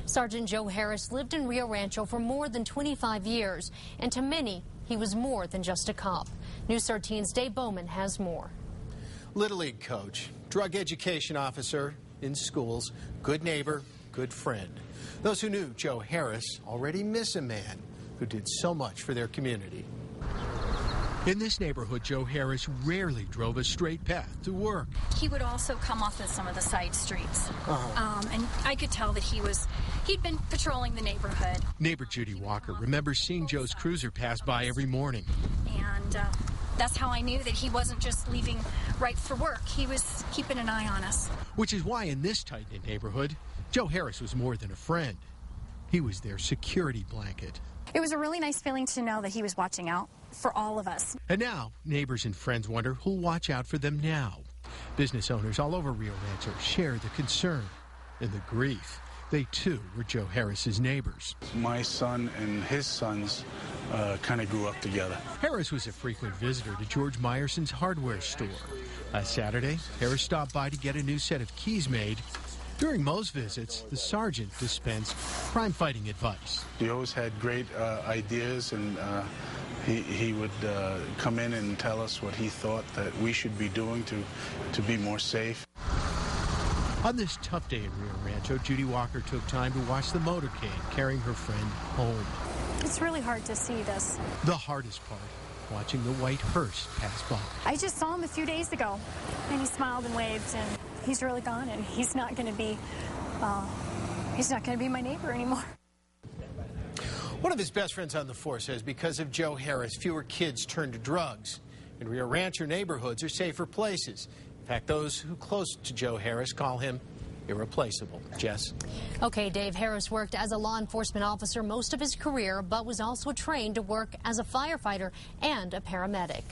Sergeant Joe Harris lived in Rio Rancho for more than 25 years, and to many, he was more than just a cop. News 13's Dave Bowman has more. Little League coach, drug education officer in schools, good neighbor, good friend. Those who knew Joe Harris already miss a man who did so much for their community. In this neighborhood, Joe Harris rarely drove a straight path to work. He would also come off of some of the side streets, and I could tell that he'd been patrolling the neighborhood. Neighbor Judy Walker remembers seeing Joe's cruiser pass by every morning. And that's how I knew that he wasn't just leaving right for work. He was keeping an eye on us. Which is why in this tight-knit neighborhood, Joe Harris was more than a friend. He was their security blanket. It was a really nice feeling to know that he was watching out for all of us. And now, neighbors and friends wonder who'll watch out for them now. Business owners all over Rio Rancho share the concern and the grief. They, too, were Joe Harris's neighbors. My son and his sons kind of grew up together. Harris was a frequent visitor to George Meyerson's hardware store. Last Saturday, Harris stopped by to get a new set of keys made. During most visits, the sergeant dispensed crime-fighting advice. He always had great ideas, and he would come in and tell us what he thought that we should be doing to be more safe. On this tough day in Rio Rancho, Judy Walker took time to watch the motorcade carrying her friend home. It's really hard to see this. The hardest part, watching the white hearse pass by. I just saw him a few days ago, and he smiled and waved, and he's really gone, and he's not going to be my neighbor anymore. One of his best friends on the force says because of Joe Harris, fewer kids turn to drugs. And Rio Rancho neighborhoods are safer places. In fact, those who close to Joe Harris call him irreplaceable. Jess? Okay, Dave Harris worked as a law enforcement officer most of his career, but was also trained to work as a firefighter and a paramedic.